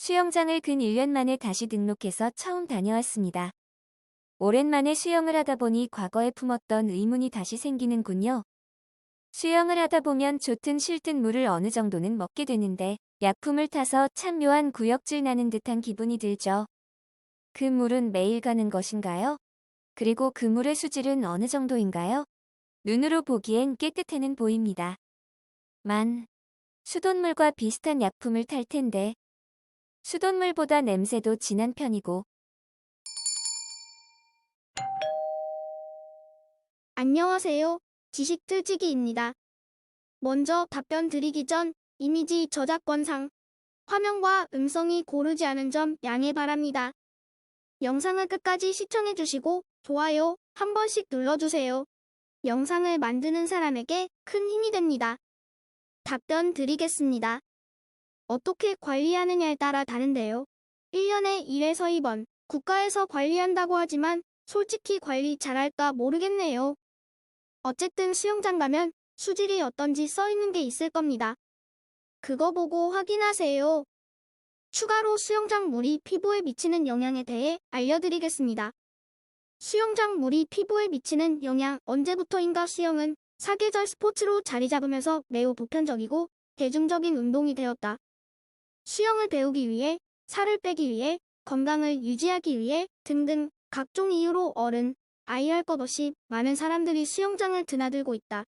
수영장을 근 1년 만에 다시 등록해서 처음 다녀왔습니다. 오랜만에 수영을 하다 보니 과거에 품었던 의문이 다시 생기는군요. 수영을 하다 보면 좋든 싫든 물을 어느 정도는 먹게 되는데 약품을 타서 참 묘한 구역질 나는 듯한 기분이 들죠. 그 물은 매일 가는 것인가요? 그리고 그 물의 수질은 어느 정도인가요? 눈으로 보기엔 깨끗해는 보입니다. 만, 수돗물과 비슷한 약품을 탈 텐데 수돗물보다 냄새도 진한 편이고. 안녕하세요. 지식틀치기입니다. 먼저 답변 드리기 전 이미지 저작권상 화면과 음성이 고르지 않은 점 양해 바랍니다. 영상을 끝까지 시청해주시고 좋아요 한 번씩 눌러주세요. 영상을 만드는 사람에게 큰 힘이 됩니다. 답변 드리겠습니다. 어떻게 관리하느냐에 따라 다른데요. 1년에 1에서 2번 국가에서 관리한다고 하지만 솔직히 관리 잘할까 모르겠네요. 어쨌든 수영장 가면 수질이 어떤지 써있는 게 있을 겁니다. 그거 보고 확인하세요. 추가로 수영장 물이 피부에 미치는 영향에 대해 알려드리겠습니다. 수영장 물이 피부에 미치는 영향. 언제부터인가 수영은 사계절 스포츠로 자리 잡으면서 매우 보편적이고 대중적인 운동이 되었다. 수영을 배우기 위해, 살을 빼기 위해, 건강을 유지하기 위해 등등 각종 이유로 어른, 아이 할 것 없이 많은 사람들이 수영장을 드나들고 있다.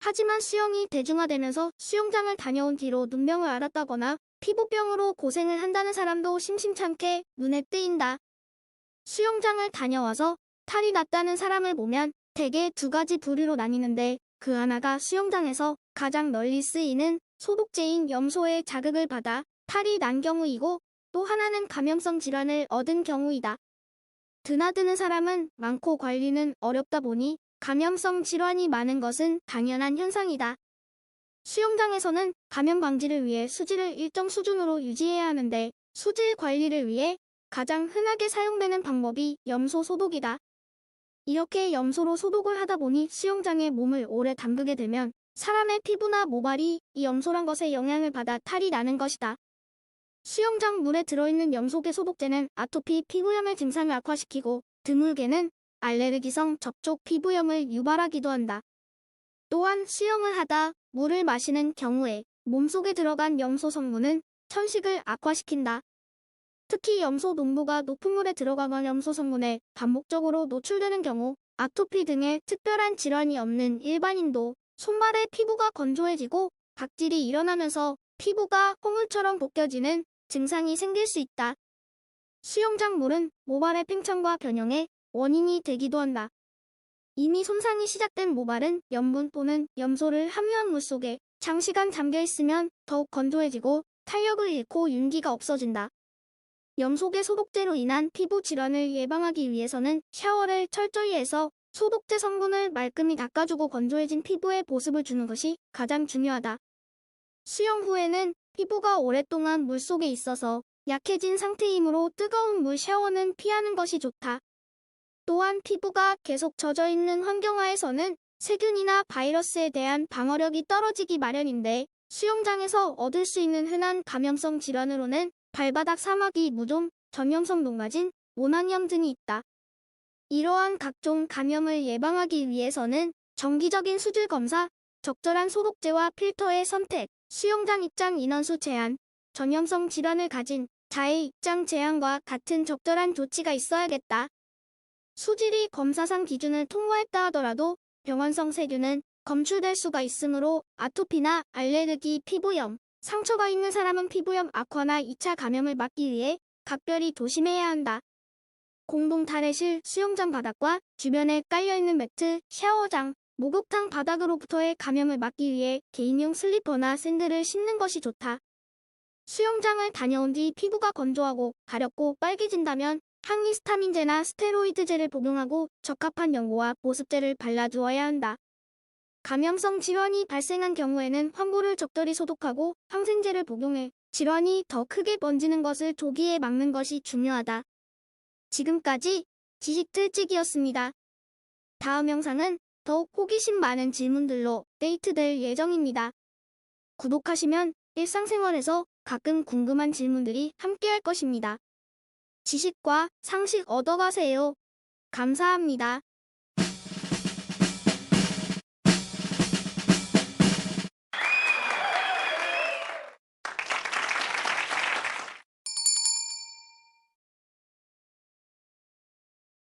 하지만 수영이 대중화되면서 수영장을 다녀온 뒤로 눈병을 앓았다거나 피부병으로 고생을 한다는 사람도 심심찮게 눈에 띄인다. 수영장을 다녀와서 탈이 났다는 사람을 보면 대개 두 가지 부류로 나뉘는데, 그 하나가 수영장에서 가장 널리 쓰이는 소독제인 염소의 자극을 받아 탈이 난 경우이고, 또 하나는 감염성 질환을 얻은 경우이다. 드나드는 사람은 많고 관리는 어렵다 보니 감염성 질환이 많은 것은 당연한 현상이다. 수영장에서는 감염 방지를 위해 수질을 일정 수준으로 유지해야 하는데, 수질 관리를 위해 가장 흔하게 사용되는 방법이 염소 소독이다. 이렇게 염소로 소독을 하다 보니 수영장에 몸을 오래 담그게 되면 사람의 피부나 모발이 이 염소란 것에 영향을 받아 탈이 나는 것이다. 수영장 물에 들어있는 염소계 소독제는 아토피 피부염의 증상을 악화시키고, 드물게는 알레르기성 접촉 피부염을 유발하기도 한다. 또한 수영을 하다 물을 마시는 경우에 몸속에 들어간 염소 성분은 천식을 악화시킨다. 특히 염소 농도가 높은 물에 들어가건 염소 성분에 반복적으로 노출되는 경우 아토피 등의 특별한 질환이 없는 일반인도 손발의 피부가 건조해지고 각질이 일어나면서 피부가 콩물처럼 벗겨지는 증상이 생길 수 있다. 수영장 물은 모발의 팽창과 변형의 원인이 되기도 한다. 이미 손상이 시작된 모발은 염분 또는 염소를 함유한 물 속에 장시간 잠겨 있으면 더욱 건조해지고 탄력을 잃고 윤기가 없어진다. 염소계 소독제로 인한 피부 질환을 예방하기 위해서는 샤워를 철저히 해서 소독제 성분을 말끔히 닦아주고 건조해진 피부에 보습을 주는 것이 가장 중요하다. 수영 후에는 피부가 오랫동안 물속에 있어서 약해진 상태이므로 뜨거운 물 샤워는 피하는 것이 좋다. 또한 피부가 계속 젖어 있는 환경하에서는 세균이나 바이러스에 대한 방어력이 떨어지기 마련인데, 수영장에서 얻을 수 있는 흔한 감염성 질환으로는 발바닥 사마귀 무좀, 전염성 녹마진, 모낭염 등이 있다. 이러한 각종 감염을 예방하기 위해서는 정기적인 수질 검사, 적절한 소독제와 필터의 선택, 수영장 입장 인원수 제한, 전염성 질환을 가진 자의 입장 제한과 같은 적절한 조치가 있어야겠다. 수질이 검사상 기준을 통과했다 하더라도 병원성 세균은 검출될 수가 있으므로 아토피나 알레르기, 피부염, 상처가 있는 사람은 피부염 악화나 2차 감염을 막기 위해 각별히 조심해야 한다. 공동 탈의실, 수영장 바닥과 주변에 깔려있는 매트, 샤워장, 목욕탕 바닥으로부터의 감염을 막기 위해 개인용 슬리퍼나 샌들을 신는 것이 좋다. 수영장을 다녀온 뒤 피부가 건조하고 가렵고 빨개진다면 항히스타민제나 스테로이드제를 복용하고 적합한 연고와 보습제를 발라주어야 한다. 감염성 질환이 발생한 경우에는 환부를 적절히 소독하고 항생제를 복용해 질환이 더 크게 번지는 것을 조기에 막는 것이 중요하다. 지금까지 지식틀찌기였습니다. 다음 영상은 더욱 호기심 많은 질문들로 업데이트될 예정입니다. 구독하시면 일상생활에서 가끔 궁금한 질문들이 함께할 것입니다. 지식과 상식 얻어가세요. 감사합니다.